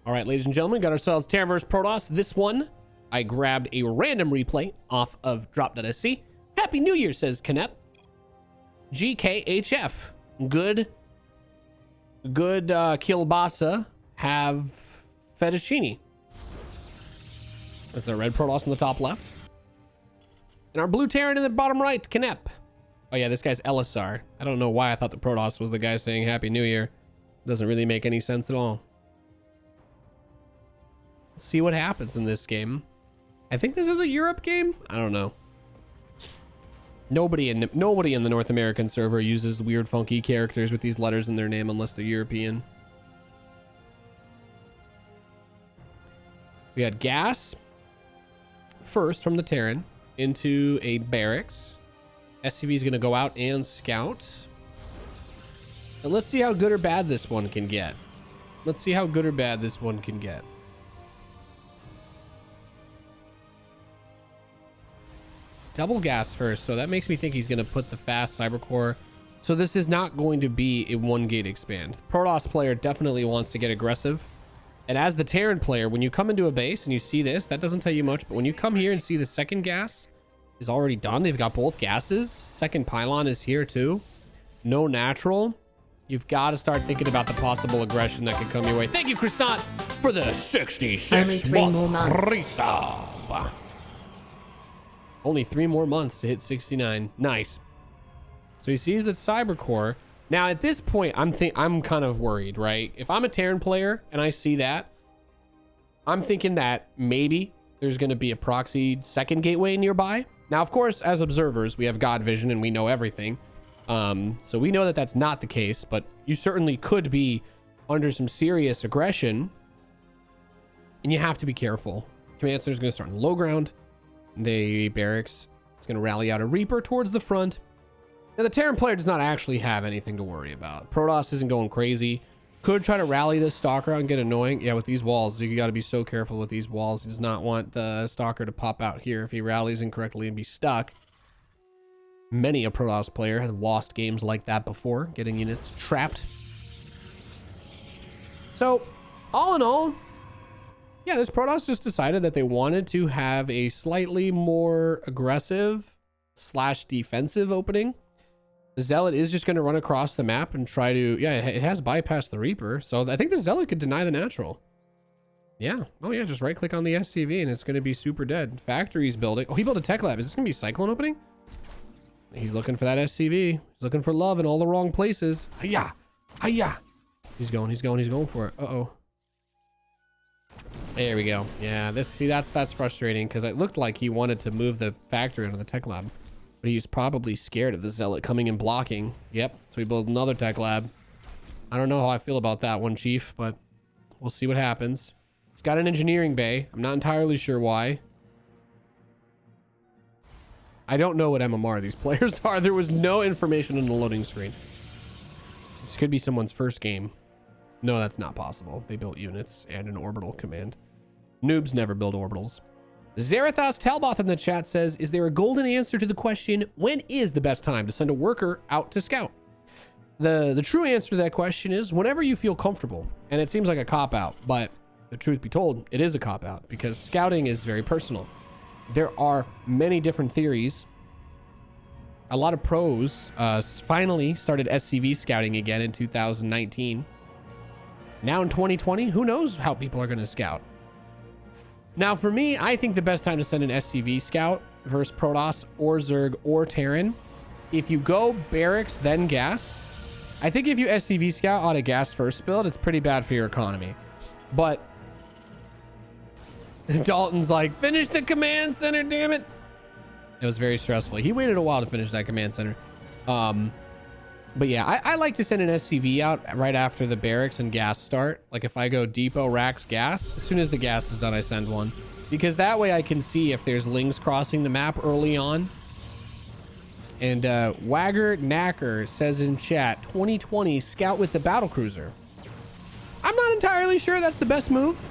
All right, ladies and gentlemen, got ourselves Terran vs. Protoss. This one, I grabbed a random replay off of drop.sc. Happy New Year, says Knep. GKHF. Good kielbasa have fettuccine. That's the red Protoss in the top left. And our blue Terran in the bottom right, Knep. Oh yeah, this guy's Elisar. I don't know why I thought the Protoss was the guy saying Happy New Year. Doesn't really make any sense at all. Let's see what happens in this game. I think this is a Europe game. I don't know. Nobody in the North American server uses weird, funky characters with these letters in their name unless they're European. We had gas first from the Terran into a barracks. SCV is going to go out and scout. And let's see how good or bad this one can get. Let's see how good or bad this one can get. Double gas first, so that makes me think he's going to put the fast cybercore. So this is not going to be a one gate expand. The Protoss player definitely wants to get aggressive. And as the Terran player, when you come into a base and you see this, that doesn't tell you much. But when you come here and see the second gas is already done, they've got both gases. Second pylon is here too. No natural. You've got to start thinking about the possible aggression that could come your way. Thank you, Croissant, for the 66 Only 3 more months. resub. Only 3 more months to hit 69. Nice. So he sees that cybercore. Now at this point, I'm kind of worried, right? If I'm a Terran player and I see that, I'm thinking that maybe there's going to be a proxy second gateway nearby. Now, of course, as observers, we have God vision and we know everything. So we know that that's not the case, but you certainly could be under some serious aggression and you have to be careful. Command center is going to start in low ground. The barracks, it's going to rally out a Reaper towards the front. Now, the Terran player does not actually have anything to worry about. Protoss isn't going crazy. Could try to rally this Stalker out and get annoying. Yeah, with these walls, you got to be so careful with these walls. He does not want the Stalker to pop out here if he rallies incorrectly and be stuck. Many a Protoss player has lost games like that before, getting units trapped. So, all in all, yeah, this Protoss just decided that they wanted to have a slightly more aggressive / defensive opening. The Zealot is just going to run across the map and try to, yeah, it has bypassed the Reaper. So I think the Zealot could deny the natural. Yeah. Oh yeah, just right click on the SCV and it's going to be super dead. Factory's building. Oh, he built a tech lab. Is this going to be Cyclone opening? He's looking for that SCV. He's looking for love in all the wrong places. Hiya! Hiya! He's going for it. Uh-oh. There we go. Yeah, that's frustrating because it looked like he wanted to move the factory into the tech lab, but he's probably scared of the Zealot coming and blocking. Yep. So he built another tech lab. I don't know how I feel about that one, Chief, but we'll see what happens. He's got an engineering bay. I'm not entirely sure why. I don't know what MMR these players are. There was no information on the loading screen. This could be someone's first game. No, that's not possible. They built units and an orbital command. Noobs never build orbitals. Zarathos Talboth in the chat says, is there a golden answer to the question, when is the best time to send a worker out to scout? The true answer to that question is whenever you feel comfortable. And it seems like a cop-out, but the truth be told, it is a cop-out because scouting is very personal. There are many different theories. A lot of pros finally started SCV scouting again in 2019. Now in 2020, who knows how people are going to scout? Now for me, I think the best time to send an SCV scout versus Protoss or Zerg or Terran, if you go barracks then gas, I think if you SCV scout on a gas first build, it's pretty bad for your economy. But Dalton's like, finish the command center, damn it. It was very stressful. He waited a while to finish that command center. But yeah, I like to send an SCV out right after the barracks and gas start. Like if I go depot, racks, gas, as soon as the gas is done, I send one. Because that way I can see if there's lings crossing the map early on. And Wagger Knacker says in chat, 2020 scout with the battlecruiser. I'm not entirely sure that's the best move.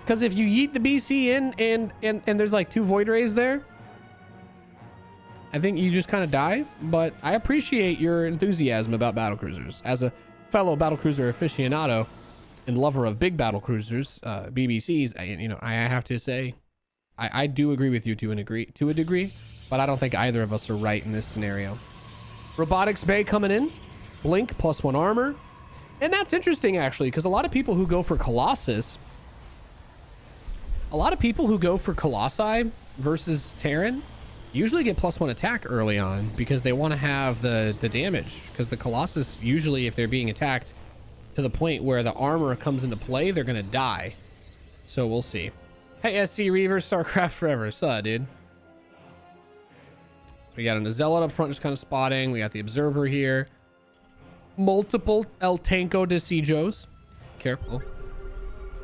Because if you yeet the BC in and there's like 2 void rays there, I think you just kind of die, but I appreciate your enthusiasm about battlecruisers. As a fellow battlecruiser aficionado, and lover of big battle cruisers, BBCs, I have to say, I do agree with you to a degree, but I don't think either of us are right in this scenario. Robotics Bay coming in, Blink +1 armor, and that's interesting actually, because a lot of people who go for Colossus, Colossi versus Terran usually get +1 attack early on because they want to have the damage, because the Colossus usually, if they're being attacked to the point where the armor comes into play, they're gonna die. So we'll see. Hey SC Reaver, StarCraft forever. Suh, dude. So we got a Zealot up front just kind of spotting. We got the Observer here. Multiple El Tanco de Sijos. Careful.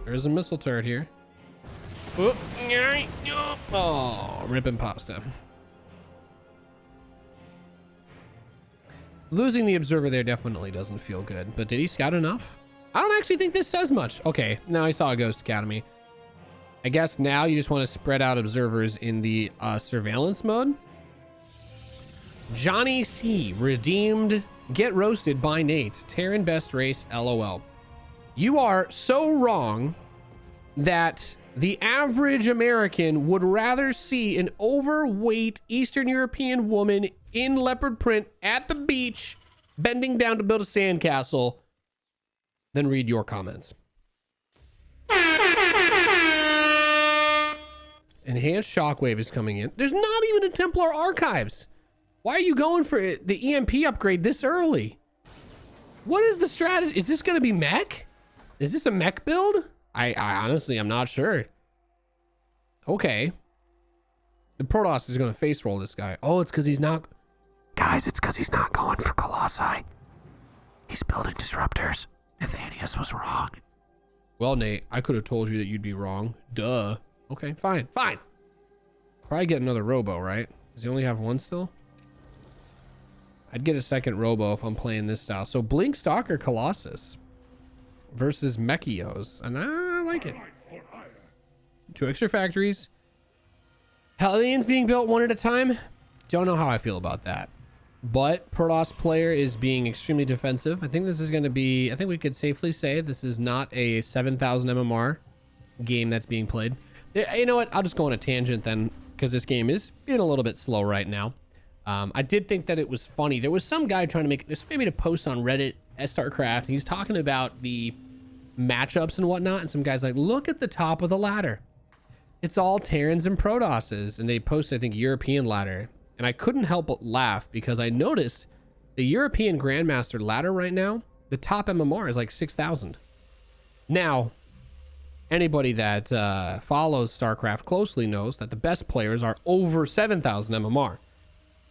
There's a missile turret here. Oh, ripping pasta. Losing the Observer there definitely doesn't feel good, but did he scout enough? I don't actually think this says much. Okay, now I saw a Ghost Academy. I guess now you just want to spread out observers in the surveillance mode. Johnny C. Redeemed. Get roasted by Nate. Terran best race, LOL. You are so wrong that the average American would rather see an overweight Eastern European woman in leopard print at the beach bending down to build a sandcastle than read your comments. Enhanced Shockwave is coming in. There's not even a Templar Archives. Why are you going for it, the EMP upgrade this early? What is the strategy? Is this going to be mech? Is this a mech build? I honestly, I'm not sure. Okay. The Protoss is going to face roll this guy. Oh, it's because he's not... Guys, it's because he's not going for Colossi. He's building disruptors. Nathanias was wrong. Well, Nate, I could have told you that you'd be wrong. Duh. Okay, fine. Probably get another Robo, right? Does he only have one still? I'd get a second Robo if I'm playing this style. So Blink Stalker Colossus versus Mechios, and I like it. 2 extra factories. Hellions being built one at a time. Don't know how I feel about that. But Protoss player is being extremely defensive. I think this is going to be, I think we could safely say this is not a 7,000 MMR game that's being played. You know what? I'll just go on a tangent then, because this game is being a little bit slow right now. I did think that it was funny. There was some guy trying to make this, maybe a post on Reddit, StarCraft. He's talking about the matchups and whatnot. And some guy's like, look at the top of the ladder. It's all Terrans and Protosses. And they posted, I think, European ladder. And I couldn't help but laugh because I noticed the European Grandmaster ladder right now, the top MMR is like 6,000. Now, anybody that follows StarCraft closely knows that the best players are over 7,000 MMR.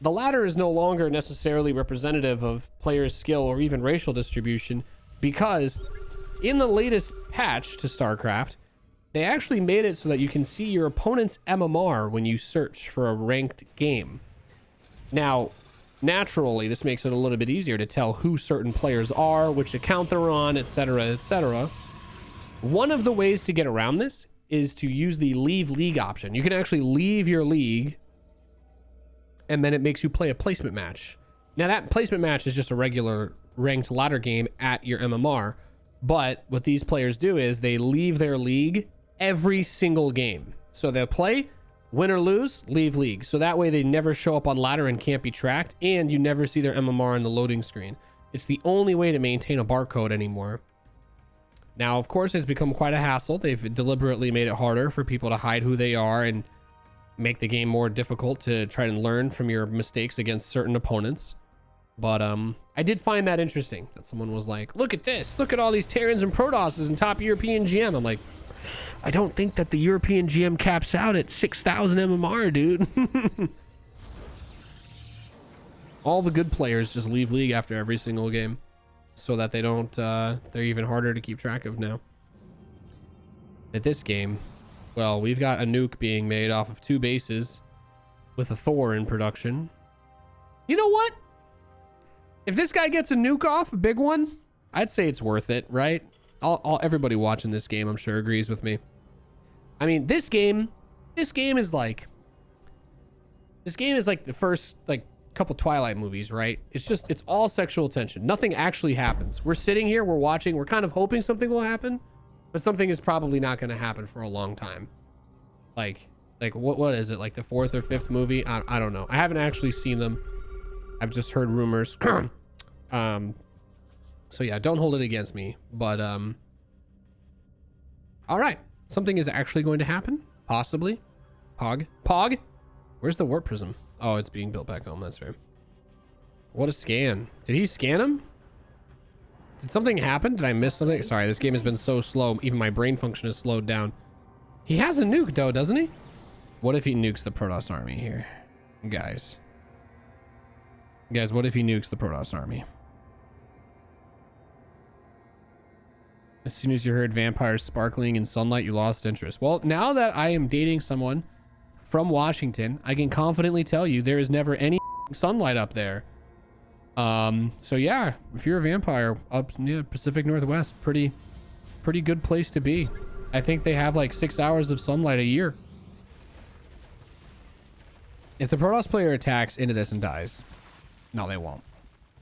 The ladder is no longer necessarily representative of players' skill or even racial distribution, because in the latest patch to StarCraft, they actually made it so that you can see your opponent's MMR when you search for a ranked game. Now, naturally, this makes it a little bit easier to tell who certain players are, which account they're on, etc., etc. One of the ways to get around this is to use the leave league option. You can actually leave your league, and then it makes you play a placement match. Now, that placement match is just a regular ranked ladder game at your MMR, but what these players do is they leave their league every single game. So they'll play, win or lose, leave league. So that way they never show up on ladder and can't be tracked, and you never see their MMR on the loading screen. It's the only way to maintain a barcode anymore. Now, of course, it's become quite a hassle. They've deliberately made it harder for people to hide who they are and make the game more difficult to try and learn from your mistakes against certain opponents. But I did find that interesting, that someone was like, look at this, look at all these Terrans and Protosses in top European GM. I'm like, I don't think that the European GM caps out at 6,000 MMR, dude. All the good players just leave league after every single game, so that they don't, they're even harder to keep track of now. At this game, well, we've got a nuke being made off of 2 bases with a Thor in production. You know what? If this guy gets a nuke off, a big one, I'd say it's worth it, right? Everybody watching this game, I'm sure, agrees with me. I mean, this game is like the first, like, couple Twilight movies, right? It's all sexual tension. Nothing actually happens. We're sitting here, we're watching, we're kind of hoping something will happen, but something is probably not going to happen for a long time. Like what is it? Like the 4th or 5th movie? I don't know. I haven't actually seen them. I've just heard rumors. So yeah, don't hold it against me, but all right. Something is actually going to happen, possibly. Pog. Where's the warp prism? Oh, it's being built back home. That's fair. What a scan. Did he scan him? Did something happen? Did I miss something? Sorry, this game has been so slow. Even my brain function is slowed down. He has a nuke though, doesn't he? What if he nukes the Protoss army here? Guys, what if he nukes the Protoss army? As soon as you heard vampires sparkling in sunlight, you lost interest. Well, now that I am dating someone from Washington, I can confidently tell you there is never any sunlight up there. So yeah, if you're a vampire up near Pacific Northwest, pretty good place to be. I think they have like 6 hours of sunlight a year. If the Protoss player attacks into this and dies, no, they won't.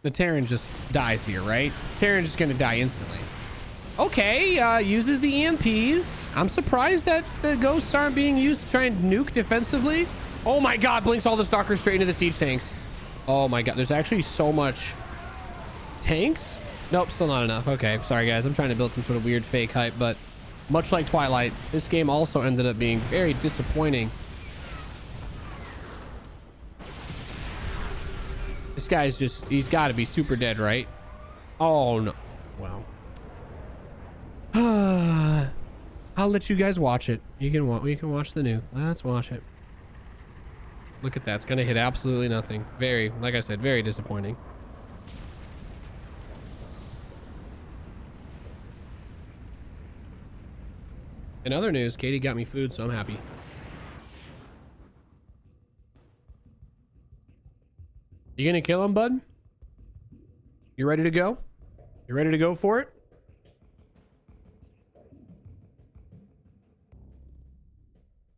The Terran just dies here, right? Terran's just gonna die instantly. Okay, uses the EMPs. I'm surprised that the ghosts aren't being used to try and nuke defensively. Oh my god, blinks all the stalkers straight into the siege tanks. Oh my god, there's actually so much tanks. Nope, still not enough. Okay, sorry guys, I'm trying to build some sort of weird fake hype, but much like Twilight, this game also ended up being very disappointing. This guy's just, he's got to be super dead, right? Oh no. Wow. I'll let you guys watch it. We can watch the nuke. Let's watch it. Look at that. It's gonna hit absolutely nothing. Very, like I said, very disappointing. In other news, Katie got me food, so I'm happy. You gonna kill him, bud? You ready to go? You ready to go for it?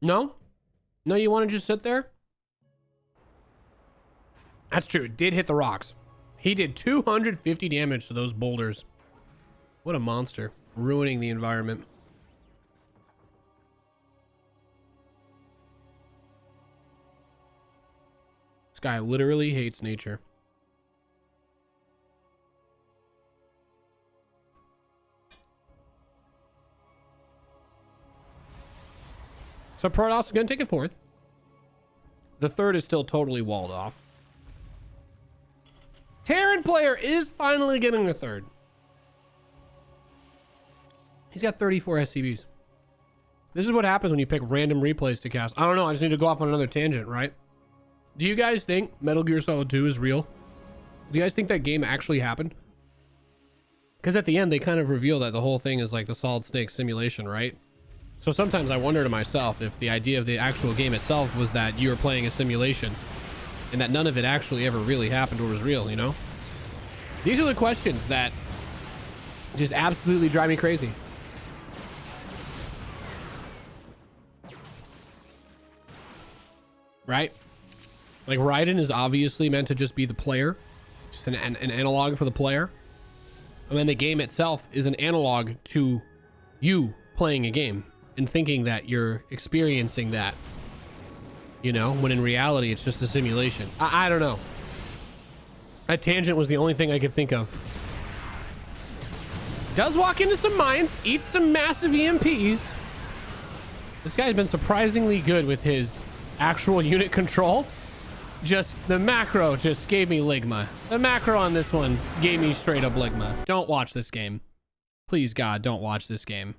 No? No, you want to just sit there? That's true. It did hit the rocks. He did 250 damage to those boulders. What a monster. Ruining the environment. This guy literally hates nature. So Protoss is going to take a 4th. The 3rd is still totally walled off. Terran player is finally getting a 3rd. He's got 34 SCVs. This is what happens when you pick random replays to cast. I don't know. I just need to go off on another tangent, right? Do you guys think Metal Gear Solid 2 is real? Do you guys think that game actually happened? Because at the end, they kind of reveal that the whole thing is like the Solid Snake simulation, right? So sometimes I wonder to myself if the idea of the actual game itself was that you were playing a simulation and that none of it actually ever really happened or was real, you know? These are the questions that just absolutely drive me crazy. Right? Like Raiden is obviously meant to just be the player, just an analog for the player. And then the game itself is an analog to you playing a game and thinking that you're experiencing that, you know, when in reality it's just a simulation. I don't know. That tangent was the only thing I could think of. Does walk into some mines, eats some massive EMPs. This guy's been surprisingly good with his actual unit control. Just the macro just gave me ligma. The macro on this one gave me straight up ligma. Don't watch this game. Please God, don't watch this game.